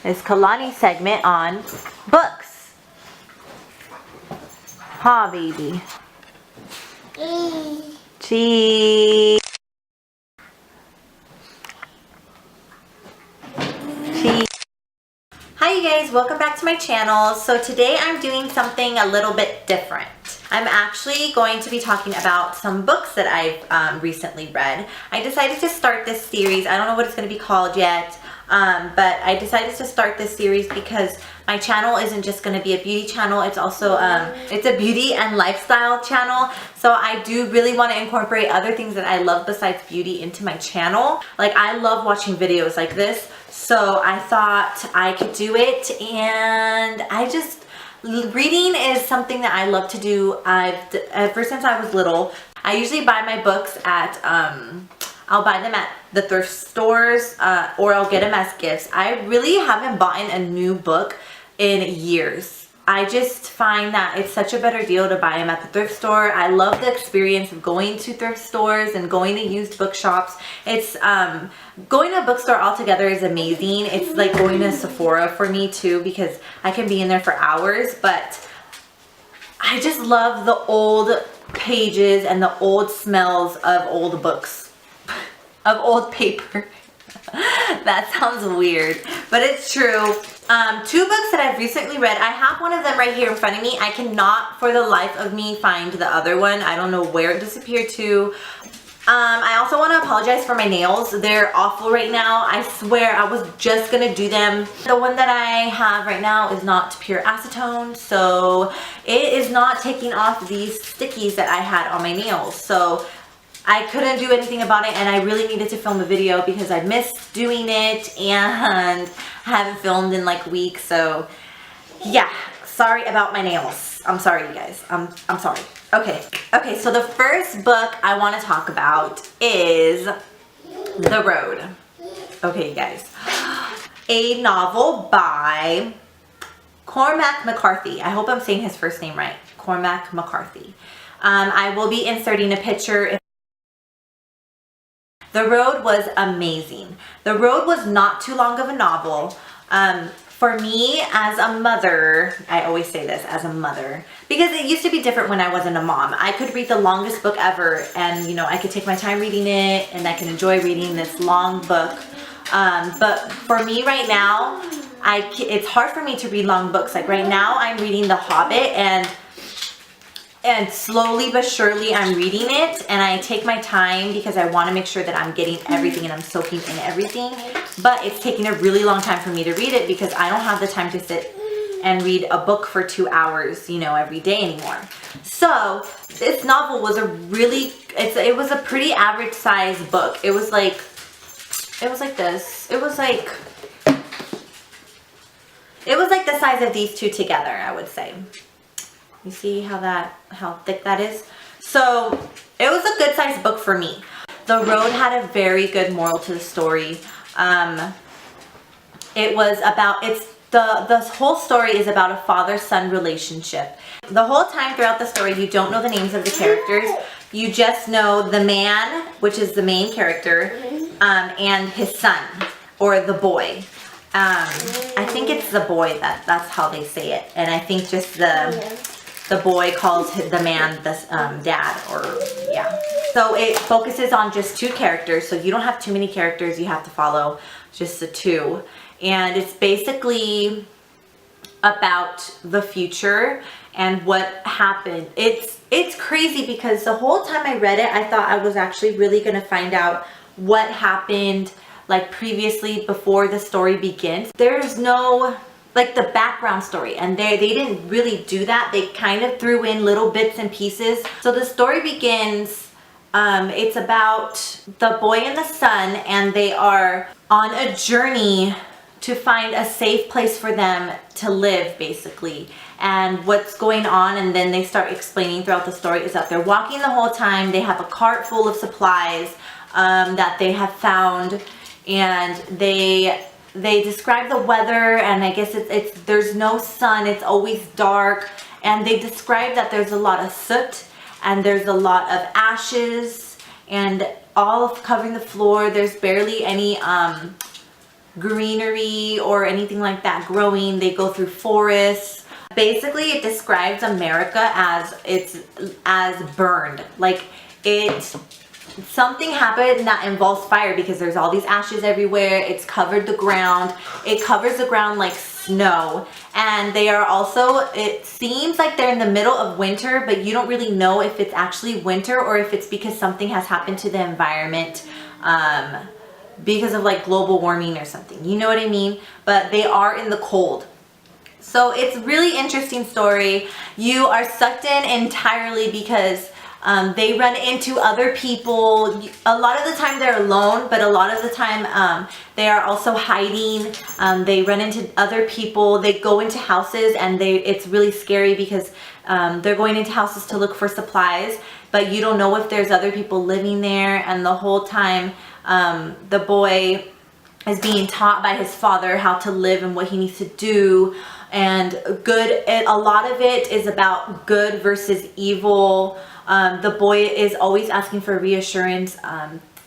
is Kalani's segment on books. Ha, baby. Cheese. Cheese. Hi you guys, welcome back to my channel. So today I'm doing something a little bit different. I'm actually going to be talking about some books that I've recently read. I decided to start this series. I don't know what it's going to be called yet, but I decided to start this series because my channel isn't just going to be a beauty channel. It's also it's a beauty and lifestyle channel. So I do really want to incorporate other things that I love besides beauty into my channel. Like I love watching videos like this. So I thought I could do it, and reading is something that I love to do. Ever since I was little, I usually buy my books at, I'll buy them at the thrift stores or I'll get them as gifts. I really haven't bought a new book in years. I just find that it's such a better deal to buy them at the thrift store. I love the experience of going to thrift stores and going to used bookshops. It's going to a bookstore altogether is amazing. It's like going to Sephora for me too, because I can be in there for hours, but I just love the old pages and the old smells of old books, of old paper. That sounds weird, but it's true. Two books that I've recently read. I have one of them right here in front of me. I cannot for the life of me find the other one. I don't know where it disappeared to. I also want to apologize for my nails. They're awful right now. I swear I was just gonna do them. The one that I have right now is not pure acetone, so it is not taking off these stickies that I had on my nails. So I couldn't do anything about it, and I really needed to film a video because I missed doing it and haven't filmed in like weeks. So yeah, sorry about my nails. I'm sorry you guys. I'm sorry. Okay, so the first book I want to talk about is The Road. Okay, you guys. A novel by Cormac McCarthy. I hope I'm saying his first name right. Cormac McCarthy. I will be inserting a picture. The Road was amazing. The Road was not too long of a novel. For me, as a mother, I always say this, as a mother, because it used to be different when I wasn't a mom. I could read the longest book ever, and you know, I could take my time reading it, and I can enjoy reading this long book. But for me right now, it's hard for me to read long books. Like right now, I'm reading The Hobbit, and slowly but surely I'm reading it, and I take my time because I want to make sure that I'm getting everything and I'm soaking in everything. But it's taking a really long time for me to read it because I don't have the time to sit and read a book for 2 hours, you know, every day anymore. So this novel was it was a pretty average size book. It was like this. It was like the size of these two together, I would say. You see how thick that is? So it was a good sized book for me. The Road had a very good moral to the story. The whole story is about a father-son relationship. The whole time throughout the story, you don't know the names of the characters. You just know the man, which is the main character, and his son, or the boy. I think it's the boy, that's how they say it. And I think just the boy calls the man the dad, or yeah. So it focuses on just two characters, so you don't have too many characters you have to follow, just the two. And it's basically about the future and what happened. It's crazy because the whole time I read it, I thought I was actually really going to find out what happened like previously before the story begins. There's no like the background story, and they didn't really do that. They kind of threw in little bits and pieces. So the story begins, it's about the boy and the son, and they are on a journey to find a safe place for them to live, basically, and what's going on. And then they start explaining throughout the story is that they're walking the whole time. They have a cart full of supplies that they have found, and they describe the weather, and I guess there's no sun, it's always dark, and they describe that there's a lot of soot and there's a lot of ashes and all covering the floor. There's barely any greenery or anything like that growing. They go through forests. Basically, it describes America as burned. Like something happened that involves fire because there's all these ashes everywhere. It's covered the ground. It covers the ground like snow. And they are also, it seems like they're in the middle of winter, but you don't really know if it's actually winter or if it's because something has happened to the environment because of like global warming or something. You know what I mean? But they are in the cold. So it's really interesting story. You are sucked in entirely because they run into other people. A lot of the time they're alone, but a lot of the time they are also hiding. They run into other people. They go into houses and it's really scary because they're going into houses to look for supplies, but you don't know if there's other people living there. And the whole time the boy is being taught by his father how to live and what he needs to do. And a lot of it is about good versus evil. The boy is always asking for reassurance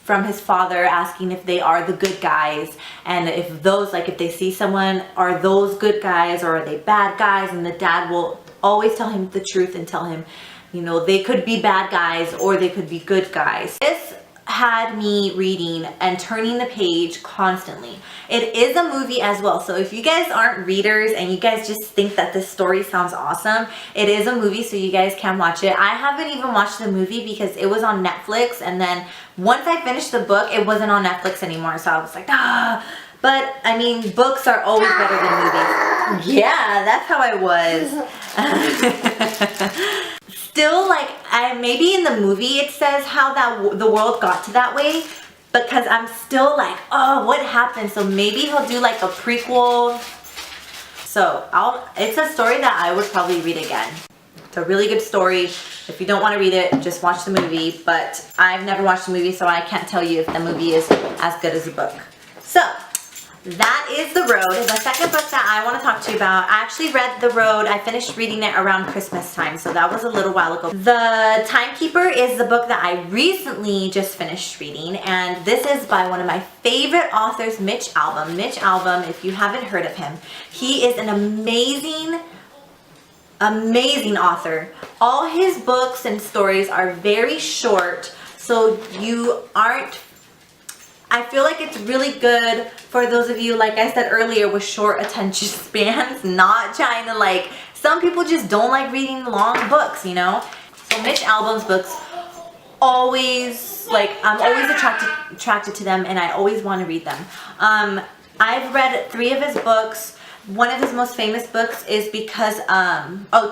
from his father, asking if they are the good guys, and if they see someone, are those good guys or are they bad guys? And the dad will always tell him the truth and tell him, you know, they could be bad guys or they could be good guys. This had me reading and turning the page constantly. It is a movie as well, so if you guys aren't readers and you guys just think that this story sounds awesome, it is a movie, so you guys can watch it. I haven't even watched the movie because it was on Netflix, and then once I finished the book, it wasn't on Netflix anymore, so I was like, ah. But I mean, books are always better than movies. Yeah, that's how I was. Still, like, maybe in the movie it says how the world got to that way, because I'm still like, oh, what happened? So maybe he'll do like a prequel. So it's a story that I would probably read again. It's a really good story. If you don't want to read it, just watch the movie. But I've never watched the movie, so I can't tell you if the movie is as good as the book. So that is The Road. The second book that I want to talk to you about, I actually read The Road. I finished reading it around Christmas time, so that was a little while ago. The Timekeeper is the book that I recently just finished reading, and this is by one of my favorite authors, Mitch Albom. Mitch Albom, if you haven't heard of him, he is an amazing author. All his books and stories are very short, so I feel like it's really good for those of you, like I said earlier, with short attention spans, not trying to like, some people just don't like reading long books, you know? So Mitch Albom's books always, like, I'm always attracted to them, and I always want to read them. I've read 3 of his books. One of his most famous books is because,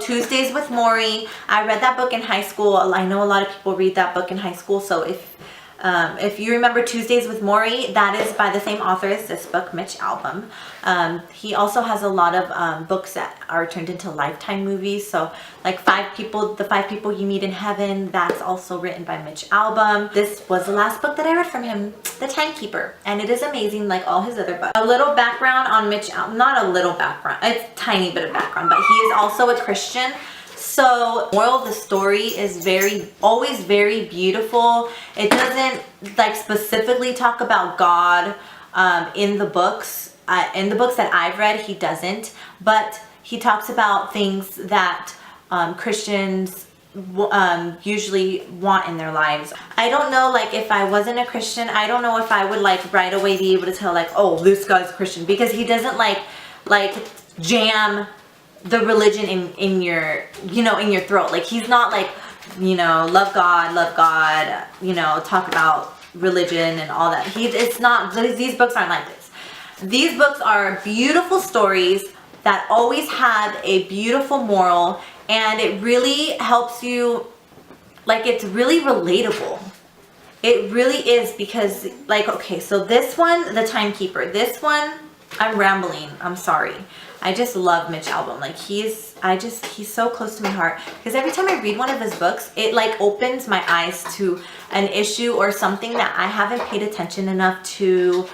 Tuesdays with Morrie. I read that book in high school. I know a lot of people read that book in high school, so if you remember Tuesdays with Morrie, that is by the same author as this book, Mitch Albom. He also has a lot of books that are turned into Lifetime movies. So like The 5 People You Meet in Heaven, that's also written by Mitch Albom. This was the last book that I read from him, The Timekeeper. And it is amazing like all his other books. A little background on Mitch Albom, not a little background, it's a tiny bit of background, but he is also a Christian. So moral of the story is always very beautiful. It doesn't like specifically talk about God in the books. In the books that I've read, he doesn't. But he talks about things that Christians usually want in their lives. I don't know, like if I wasn't a Christian, I don't know if I would like right away be able to tell like, oh, this guy's a Christian, because he doesn't like jam the religion in your, you know, in your throat. Like he's not like, you know, love God, you know, talk about religion and all that. It's not, these books aren't like this. These books are beautiful stories that always have a beautiful moral, and it really helps you, like it's really relatable. It really is, because like, okay, so this one, The Timekeeper, this one, I'm rambling, I'm sorry. I just love Mitch Albom. Like he's so close to my heart, because every time I read one of his books, it like opens my eyes to an issue or something that I haven't paid attention enough to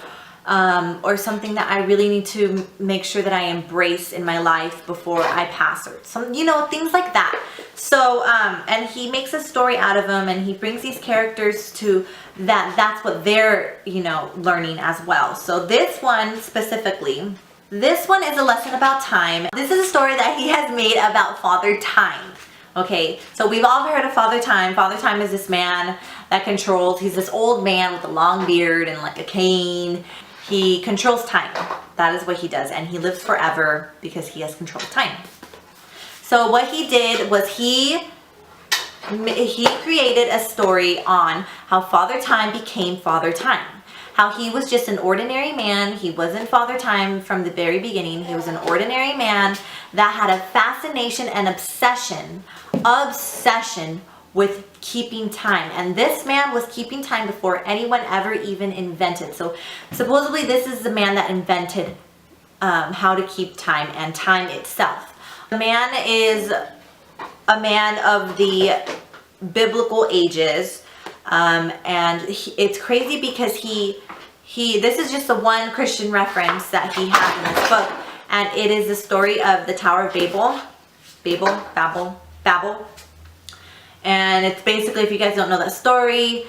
or something that I really need to make sure that I embrace in my life before I pass, or some, things like that. So, and he makes a story out of them, and he brings these characters to that's what they're, learning as well. So this one specifically, this one is a lesson about time. This is a story that he has made about Father Time. Okay, so we've all heard of Father Time. Father Time is this man that controls, he's this old man with a long beard and like a cane. He controls time. That is what he does, and he lives forever because he has control of time. So what he did was he created a story on how Father Time became Father Time. How he was just an ordinary man. He wasn't Father Time from the very beginning. He was an ordinary man that had a fascination and obsession with keeping time. And this man was keeping time before anyone ever even invented. So supposedly this is the man that invented how to keep time and time itself. The man is a man of the biblical ages, and it's crazy because this is just the one Christian reference that he has in this book, and it is the story of the Tower of Babel. And it's basically, if you guys don't know that story,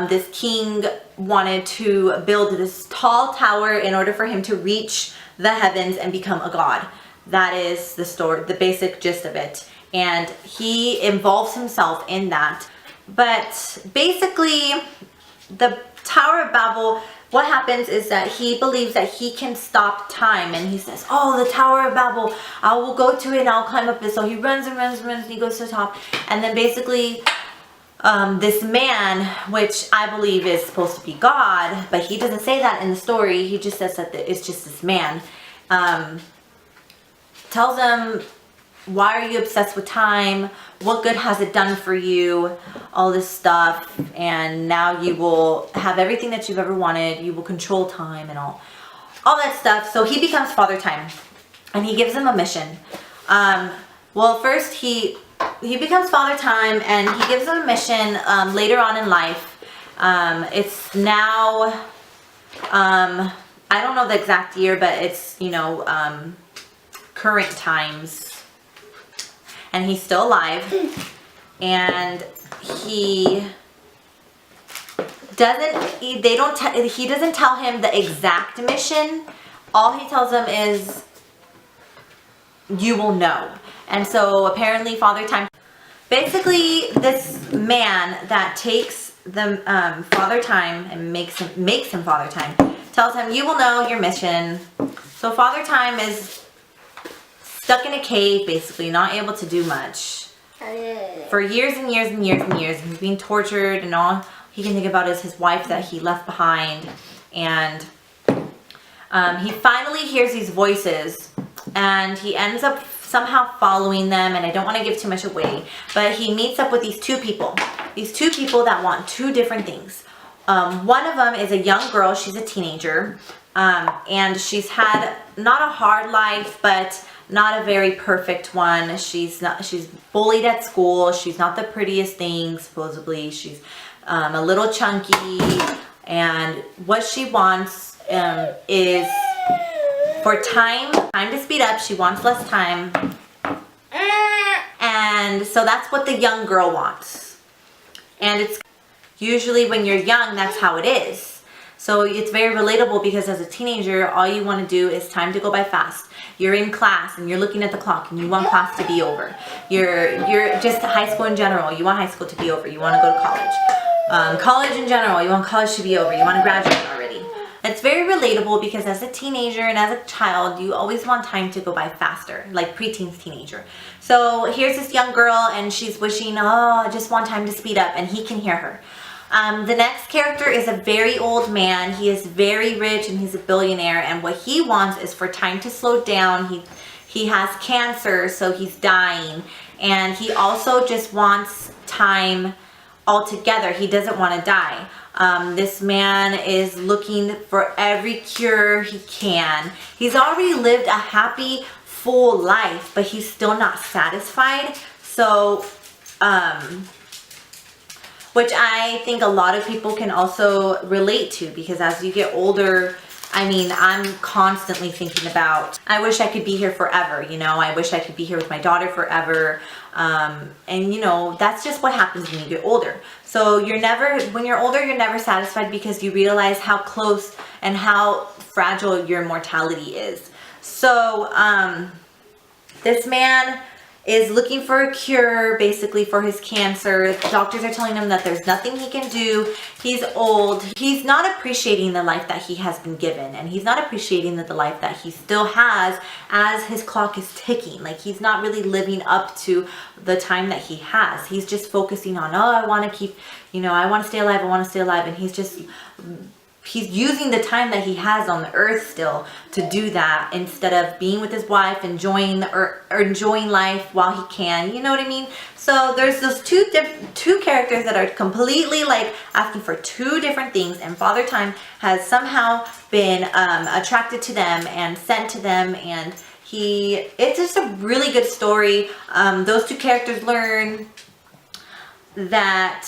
this king wanted to build this tall tower in order for him to reach the heavens and become a god. That is the story, the basic gist of it. And he involves himself in that. But basically, the Tower of Babel, what happens is that he believes that he can stop time, and he says, oh, the Tower of Babel, I will go to it and I'll climb up it. So he runs and runs and runs, and he goes to the top, and then basically this man, which I believe is supposed to be God, but he doesn't say that in the story, he just says that it's just this man, tells him, why are you obsessed with time? What good has it done for you? All this stuff. And now you will have everything that you've ever wanted. You will control time and all that stuff. So he becomes Father Time. And he gives him a mission. Well, first he becomes Father Time, and he gives him a mission later on in life. It's now, I don't know the exact year, but it's, current times. And he's still alive, and he doesn't tell him the exact mission. All he tells him is, you will know. And so apparently Father Time, basically this man that takes the Father Time and makes him Father Time, tells him, you will know your mission. So Father Time is stuck in a cave, basically, not able to do much for years and years and years and years. He's being tortured, and all he can think about is his wife that he left behind. And he finally hears these voices, and he ends up somehow following them, and I don't want to give too much away, but he meets up with these two people that want two different things. One of them is a young girl. She's a teenager, and she's had not a hard life, but not a very perfect one. She's bullied at school. She's not the prettiest thing, supposedly. She's a little chunky, and what she wants is for time to speed up. She wants less time, and so that's what the young girl wants. And it's usually when you're young, that's how it is. So it's very relatable, because as a teenager, all you want to do is time to go by fast. You're in class and you're looking at the clock and you want class to be over. You're just high school in general. You want high school to be over. You want to go to college. College in general, you want college to be over. You want to graduate already. It's very relatable, because as a teenager and as a child, you always want time to go by faster, like preteens, teenager. So here's this young girl, and she's wishing, oh, I just want time to speed up, and he can hear her. The next character is a very old man. He is very rich, and he's a billionaire, and what he wants is for time to slow down. He has cancer, so he's dying, and he also just wants time altogether. He doesn't want to die. This man is looking for every cure he can. He's already lived a happy, full life, but he's still not satisfied. So, which I think a lot of people can also relate to, because as you get older, I mean, I'm constantly thinking about, I wish I could be here forever, you know, I wish I could be here with my daughter forever. And you know, that's just what happens when you get older. So when you're older, you're never satisfied because you realize how close and how fragile your mortality is. So, this man is looking for a cure basically for his cancer. Doctors are telling him that there's nothing he can do. He's old. He's not appreciating the life that he has been given, and he's not appreciating the life that he still has as his clock is ticking. Like, he's not really living up to the time that he has. He's just focusing on, oh, I want to keep, you know, I want to stay alive, I want to stay alive, and he's using the time that he has on the earth still to do that instead of being with his wife, enjoying enjoying life while he can. You know what I mean? So there's those two characters that are completely like asking for two different things, and Father Time has somehow been attracted to them and sent to them, and it's just a really good story. Those two characters learn that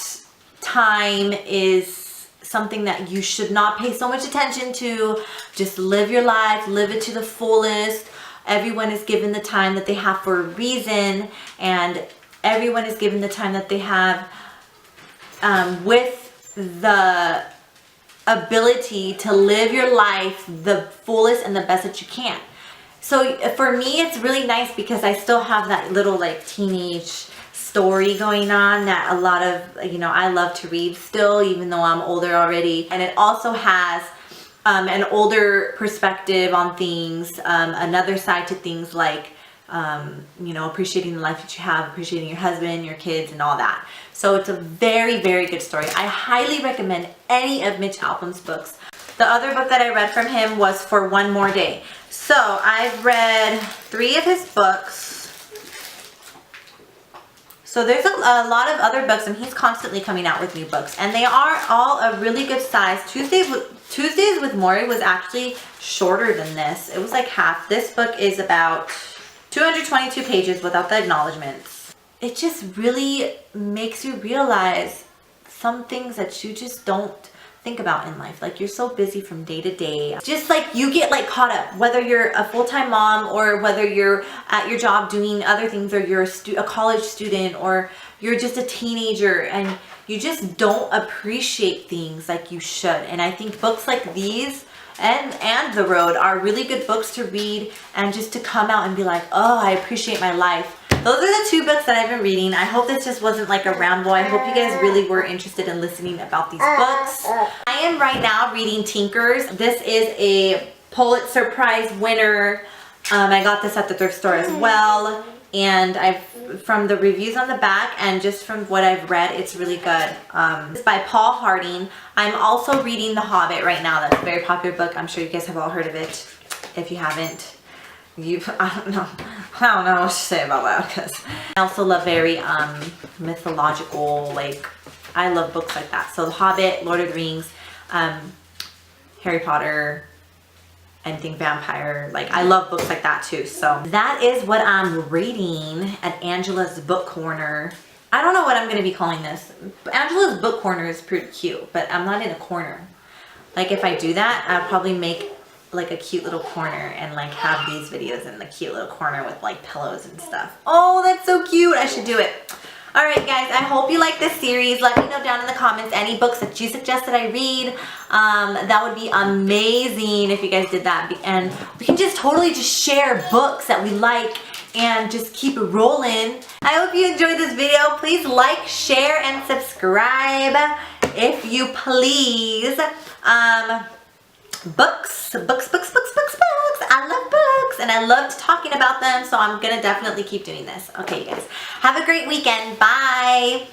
time is something that you should not pay so much attention to. Just live your life, live it to the fullest. Everyone is given the time that they have for a reason, and everyone is given the time that they have with the ability to live your life the fullest and the best that you can. So for me, it's really nice because I still have that little like teenage story going on that a lot of, you know, I love to read still, even though I'm older already. And it also has an older perspective on things, another side to things like, you know, appreciating the life that you have, appreciating your husband, your kids, and all that. So it's a very, very good story. I highly recommend any of Mitch Albom's books. The other book that I read from him was For One More Day. So I've read 3 of his books. So there's a lot of other books, and he's constantly coming out with new books, and they are all a really good size. Tuesdays with Morrie was actually shorter than this. It was like half. This book is about 222 pages without the acknowledgments. It just really makes you realize some things that you just don't think about in life. Like, you're so busy from day to day, just like you get like caught up, whether you're a full-time mom or whether you're at your job doing other things, or you're a college student, or you're just a teenager, and you just don't appreciate things like you should. And I think books like these and The Road are really good books to read, and just to come out and be like, oh, I appreciate my life. Those are the 2 books that I've been reading. I hope this just wasn't like a ramble. I hope you guys really were interested in listening about these books. I am right now reading Tinkers. This is a Pulitzer Prize winner. I got this at the thrift store as well. And from the reviews on the back and just from what I've read, it's really good. It's by Paul Harding. I'm also reading The Hobbit right now. That's a very popular book. I'm sure you guys have all heard of it. If you haven't, I don't know what to say about that, because I also love very mythological, like, I love books like that. So The Hobbit, Lord of the Rings, Harry Potter, anything vampire, like, I love books like that too. So that is what I'm reading at Angela's Book Corner. I don't know what I'm going to be calling this. Angela's Book Corner is pretty cute, but I'm not in a corner. Like, if I do that, I'll probably make like a cute little corner and like have these videos in the cute little corner with like pillows and stuff. Oh, that's so cute. I should do it. All right, guys, I hope you like this series. Let me know down in the comments any books that you suggest that I read. That would be amazing if you guys did that. And we can just totally just share books that we like and just keep it rolling. I hope you enjoyed this video. Please like, share, and subscribe if you please. Books. I love books, and I loved talking about them, so I'm gonna definitely keep doing this. Okay, you guys, have a great weekend. Bye.